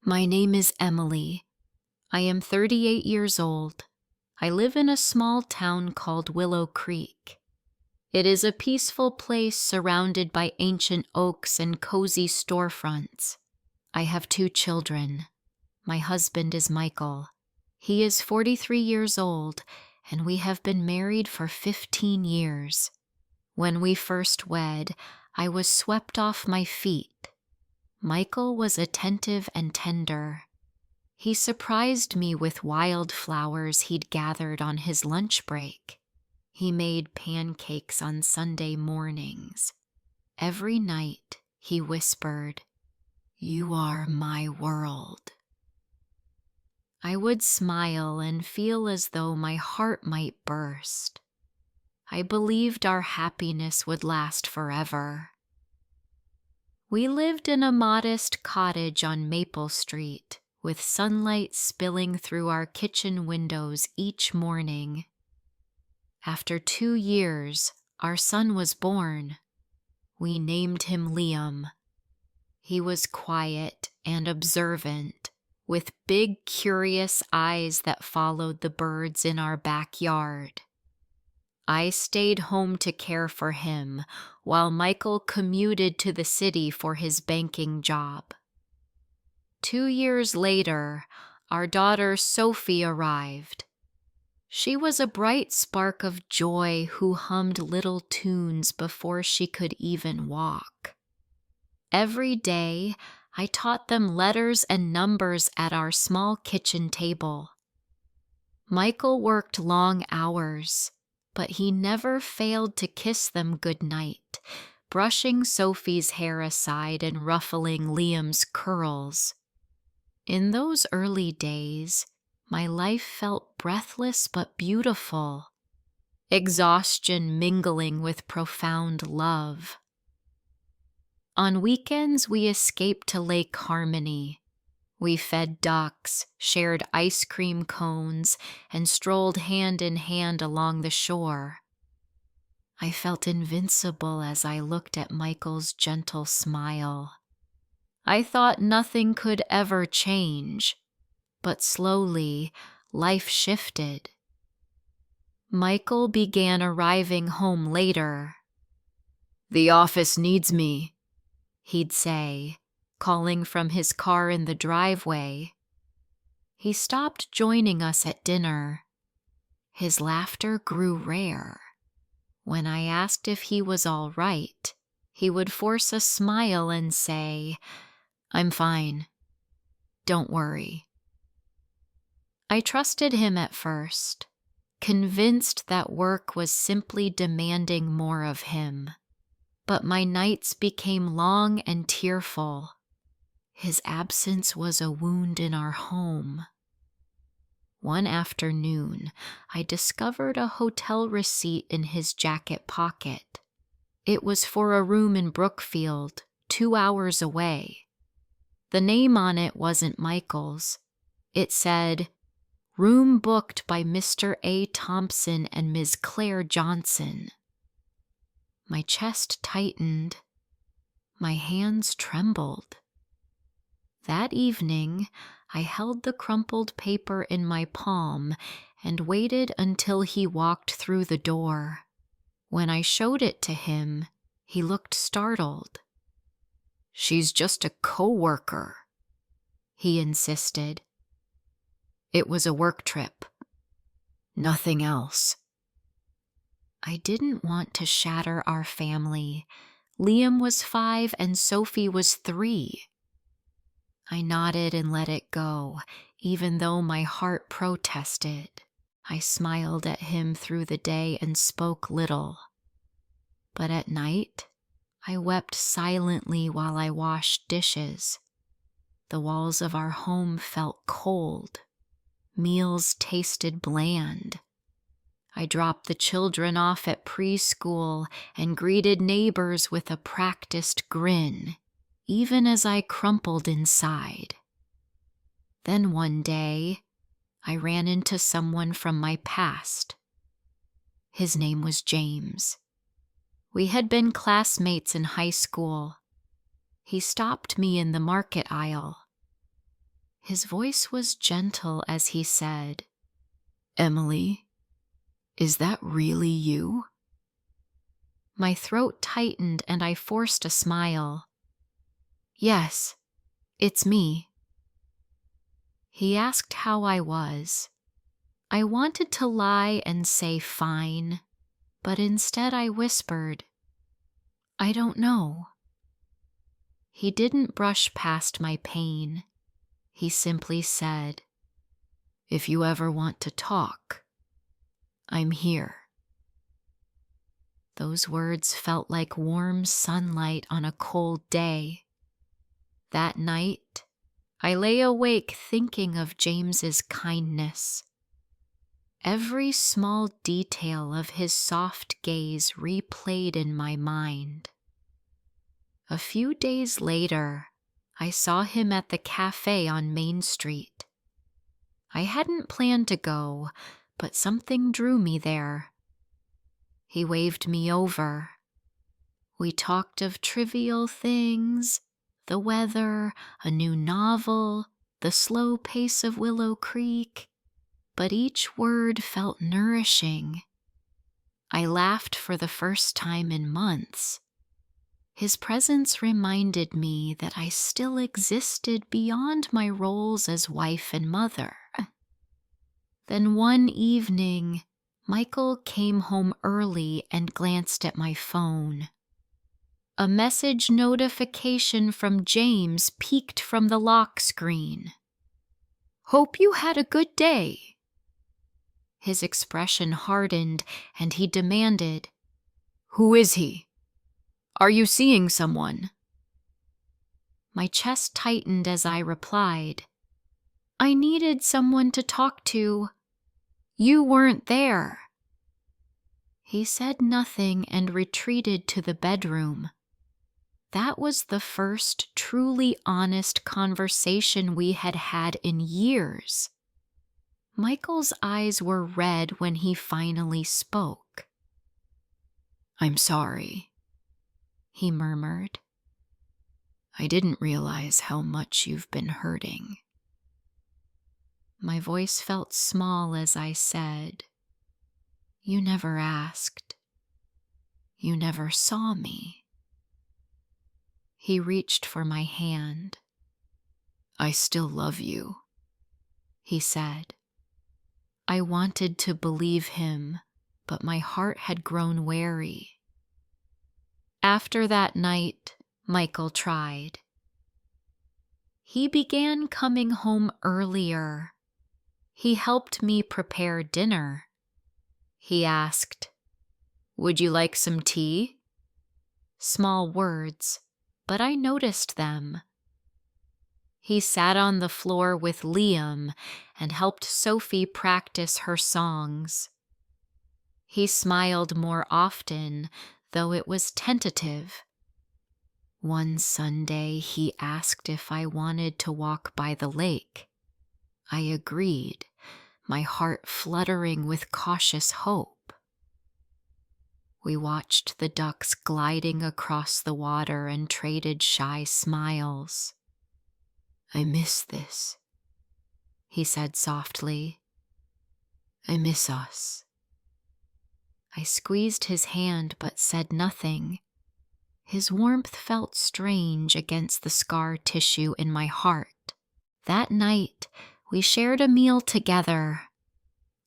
My name is Emily. I am 38 years old. I live in a small town called Willow Creek. It is a peaceful place surrounded by ancient oaks and cozy storefronts. I have 2 children. My husband is Michael. He is 43 years old, and we have been married for 15 years. When we first wed, I was swept off my feet. Michael was attentive and tender. He surprised me with wildflowers he'd gathered on his lunch break. He made pancakes on Sunday mornings. Every night, he whispered, "You are my world." I would smile and feel as though my heart might burst. I believed our happiness would last forever. We lived in a modest cottage on Maple Street, with sunlight spilling through our kitchen windows each morning. After 2 years, our son was born. We named him Liam. He was quiet and observant, with big, curious eyes that followed the birds in our backyard. I stayed home to care for him while Michael commuted to the city for his banking job. 2 years later, our daughter Sophie arrived. She was a bright spark of joy who hummed little tunes before she could even walk. Every day, I taught them letters and numbers at our small kitchen table. Michael worked long hours, but he never failed to kiss them goodnight, brushing Sophie's hair aside and ruffling Liam's curls. In those early days, my life felt breathless but beautiful, exhaustion mingling with profound love. On weekends, we escaped to Lake Harmony. We fed ducks, shared ice cream cones, and strolled hand in hand along the shore. I felt invincible as I looked at Michael's gentle smile. I thought nothing could ever change, but slowly, life shifted. Michael began arriving home later. "The office needs me," he'd say, calling from his car in the driveway. He stopped joining us at dinner. His laughter grew rare. When I asked if he was all right, he would force a smile and say, "I'm fine. Don't worry." I trusted him at first, convinced that work was simply demanding more of him. But my nights became long and tearful. His absence was a wound in our home. One afternoon, I discovered a hotel receipt in his jacket pocket. It was for a room in Brookfield, 2 hours away. The name on it wasn't Michael's. It said, "Room booked by Mr. A. Thompson and Ms. Claire Johnson." My chest tightened. My hands trembled. That evening, I held the crumpled paper in my palm and waited until he walked through the door. When I showed it to him, he looked startled. "She's just a co-worker," he insisted. "It was a work trip. Nothing else." I didn't want to shatter our family. Liam was 5 and Sophie was 3. I nodded and let it go, even though my heart protested. I smiled at him through the day and spoke little. But at night, I wept silently while I washed dishes. The walls of our home felt cold. Meals tasted bland. I dropped the children off at preschool and greeted neighbors with a practiced grin, even as I crumpled inside. Then one day, I ran into someone from my past. His name was James. We had been classmates in high school. He stopped me in the market aisle. His voice was gentle as he said, "Emily, is that really you?" My throat tightened and I forced a smile. "Yes, it's me." He asked how I was. I wanted to lie and say fine, but instead I whispered, "I don't know." He didn't brush past my pain. He simply said, "If you ever want to talk, I'm here." Those words felt like warm sunlight on a cold day. That night, I lay awake thinking of James's kindness. Every small detail of his soft gaze replayed in my mind. A few days later, I saw him at the cafe on Main Street. I hadn't planned to go, but something drew me there. He waved me over. We talked of trivial things, the weather, a new novel, the slow pace of Willow Creek, but each word felt nourishing. I laughed for the first time in months. His presence reminded me that I still existed beyond my roles as wife and mother. Then one evening, Michael came home early and glanced at my phone. A message notification from James peeked from the lock screen. "Hope you had a good day." His expression hardened and he demanded, "Who is he? Are you seeing someone?" My chest tightened as I replied, "I needed someone to talk to. You weren't there." He said nothing and retreated to the bedroom. That was the first truly honest conversation we had had in years. Michael's eyes were red when he finally spoke. "I'm sorry," he murmured. "I didn't realize how much you've been hurting." My voice felt small as I said, "You never asked. You never saw me." He reached for my hand. "I still love you," he said. I wanted to believe him, but my heart had grown wary. After that night, Michael tried. He began coming home earlier. He helped me prepare dinner. He asked, "Would you like some tea?" Small words, but I noticed them. He sat on the floor with Liam and helped Sophie practice her songs. He smiled more often, though it was tentative. One Sunday, he asked if I wanted to walk by the lake. I agreed, my heart fluttering with cautious hope. We watched the ducks gliding across the water and traded shy smiles. "I miss this," he said softly. "I miss us." I squeezed his hand but said nothing. His warmth felt strange against the scar tissue in my heart. That night, we shared a meal together.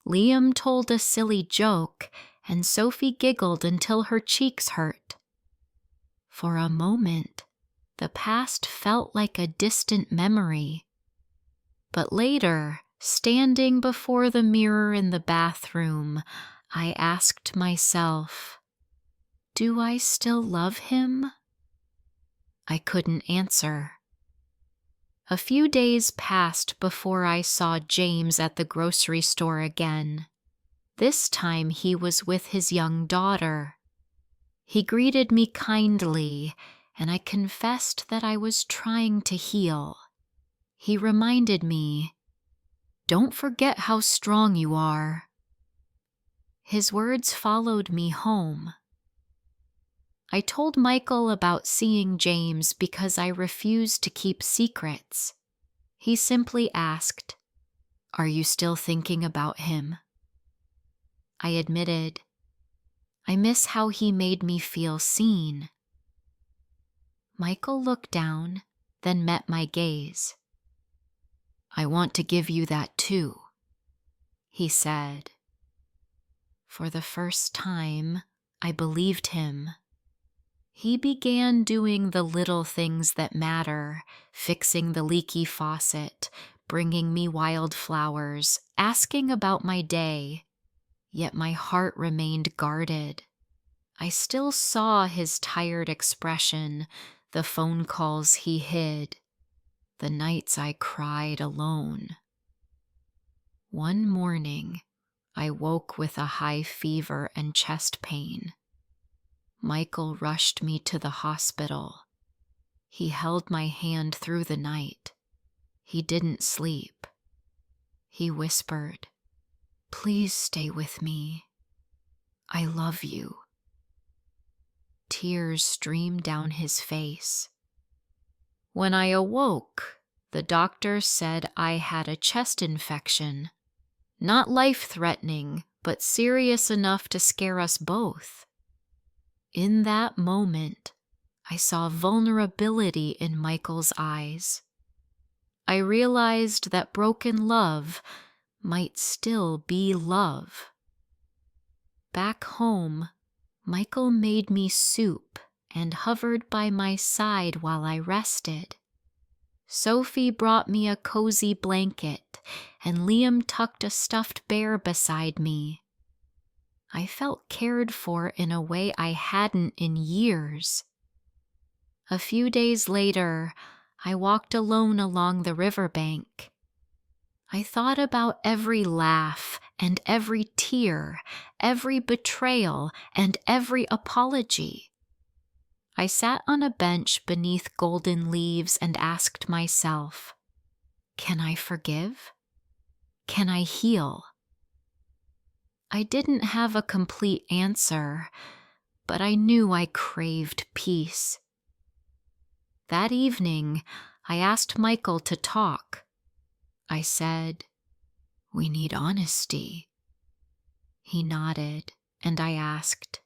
Liam told a silly joke, and Sophie giggled until her cheeks hurt. For a moment, the past felt like a distant memory. But later, standing before the mirror in the bathroom, I asked myself, do I still love him? I couldn't answer. A few days passed before I saw James at the grocery store again. This time he was with his young daughter. He greeted me kindly, and I confessed that I was trying to heal. He reminded me, "Don't forget how strong you are." His words followed me home. I told Michael about seeing James because I refused to keep secrets. He simply asked, "Are you still thinking about him?" I admitted, "I miss how he made me feel seen." Michael looked down, then met my gaze. "I want to give you that too," he said. For the first time, I believed him. He began doing the little things that matter, fixing the leaky faucet, bringing me wildflowers, asking about my day. Yet my heart remained guarded. I still saw his tired expression, the phone calls he hid, the nights I cried alone. One morning, I woke with a high fever and chest pain. Michael rushed me to the hospital. He held my hand through the night. He didn't sleep. He whispered, "Please stay with me. I love you." Tears streamed down his face. When I awoke, the doctor said I had a chest infection. Not life-threatening, but serious enough to scare us both. In that moment, I saw vulnerability in Michael's eyes. I realized that broken love might still be love. Back home, Michael made me soup and hovered by my side while I rested. Sophie brought me a cozy blanket, and Liam tucked a stuffed bear beside me. I felt cared for in a way I hadn't in years. A few days later, I walked alone along the riverbank. I thought about every laugh and every tear, every betrayal and every apology. I sat on a bench beneath golden leaves and asked myself, can I forgive? Can I heal? I didn't have a complete answer, but I knew I craved peace. That evening, I asked Michael to talk. I said, "We need honesty." He nodded, and I asked,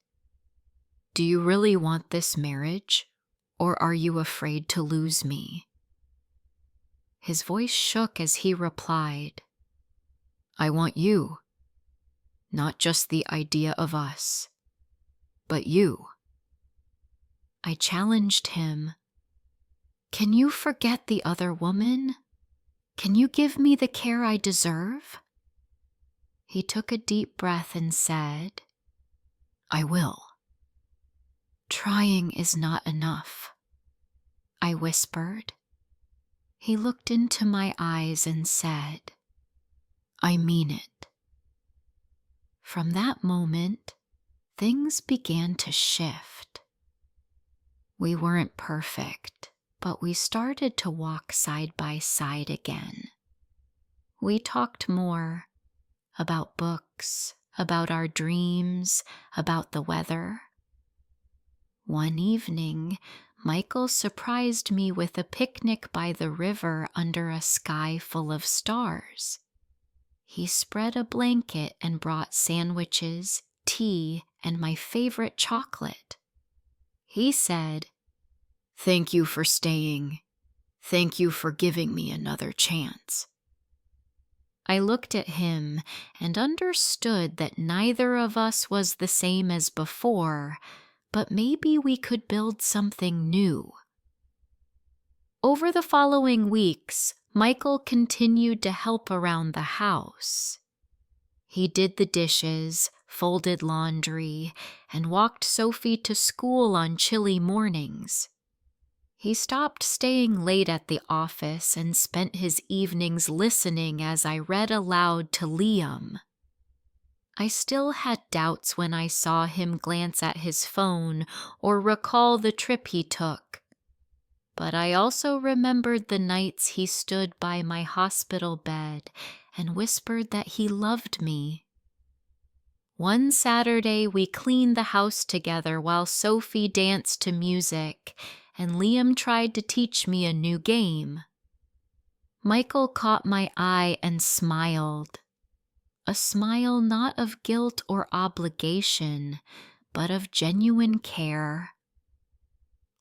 "Do you really want this marriage, or are you afraid to lose me?" His voice shook as he replied, "I want you. Not just the idea of us, but you." I challenged him. "Can you forget the other woman? Can you give me the care I deserve?" He took a deep breath and said, "I will." "Trying is not enough," I whispered. He looked into my eyes and said, "I mean it." From that moment, things began to shift. We weren't perfect, but we started to walk side by side again. We talked more about books, about our dreams, about the weather. One evening, Michael surprised me with a picnic by the river under a sky full of stars. He spread a blanket and brought sandwiches, tea, and my favorite chocolate. He said, "Thank you for staying. Thank you for giving me another chance." I looked at him and understood that neither of us was the same as before, but maybe we could build something new. Over the following weeks, Michael continued to help around the house. He did the dishes, folded laundry, and walked Sophie to school on chilly mornings. He stopped staying late at the office and spent his evenings listening as I read aloud to Liam. I still had doubts when I saw him glance at his phone or recall the trip he took. But I also remembered the nights he stood by my hospital bed and whispered that he loved me. One Saturday, we cleaned the house together while Sophie danced to music, and Liam tried to teach me a new game. Michael caught my eye and smiled. A smile not of guilt or obligation, but of genuine care.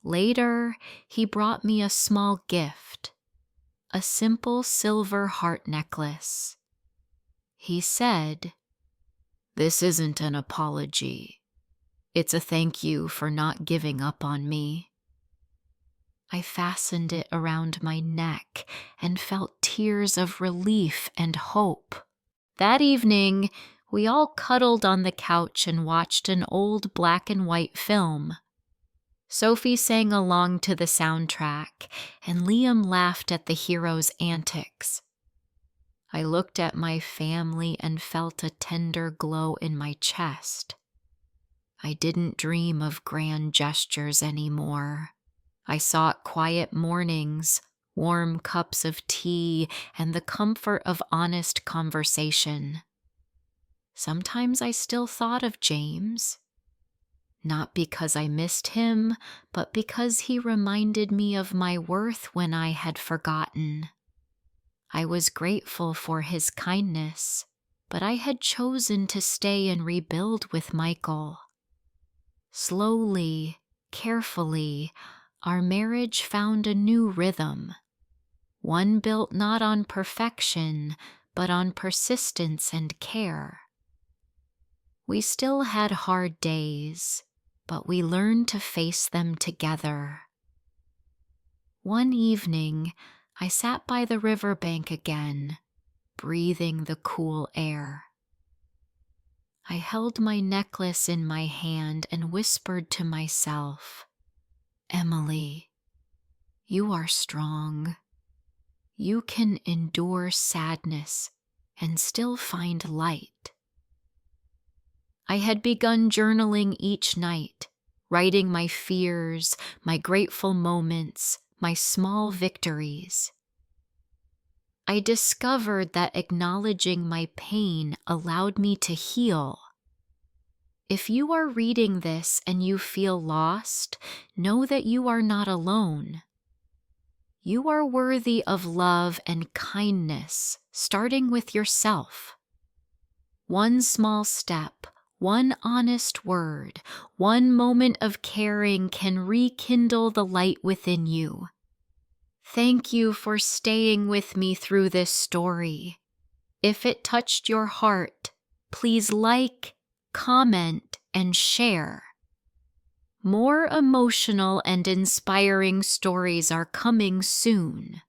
Later, he brought me a small gift, a simple silver heart necklace. He said, "This isn't an apology. It's a thank you for not giving up on me." I fastened it around my neck and felt tears of relief and hope. That evening, we all cuddled on the couch and watched an old black and white film. Sophie sang along to the soundtrack, and Liam laughed at the hero's antics. I looked at my family and felt a tender glow in my chest. I didn't dream of grand gestures anymore. I sought quiet mornings, warm cups of tea, and the comfort of honest conversation. Sometimes I still thought of James. Not because I missed him, but because he reminded me of my worth when I had forgotten. I was grateful for his kindness, but I had chosen to stay and rebuild with Michael. Slowly, carefully, our marriage found a new rhythm, one built not on perfection, but on persistence and care. We still had hard days, but we learned to face them together. One evening, I sat by the riverbank again, breathing the cool air. I held my necklace in my hand and whispered to myself, "Emily, you are strong. You can endure sadness and still find light." I had begun journaling each night, writing my fears, my grateful moments, my small victories. I discovered that acknowledging my pain allowed me to heal. If you are reading this and you feel lost, know that you are not alone. You are worthy of love and kindness, starting with yourself. One small step, one honest word, one moment of caring can rekindle the light within you. Thank you for staying with me through this story. If it touched your heart, please like, comment, and share. More emotional and inspiring stories are coming soon.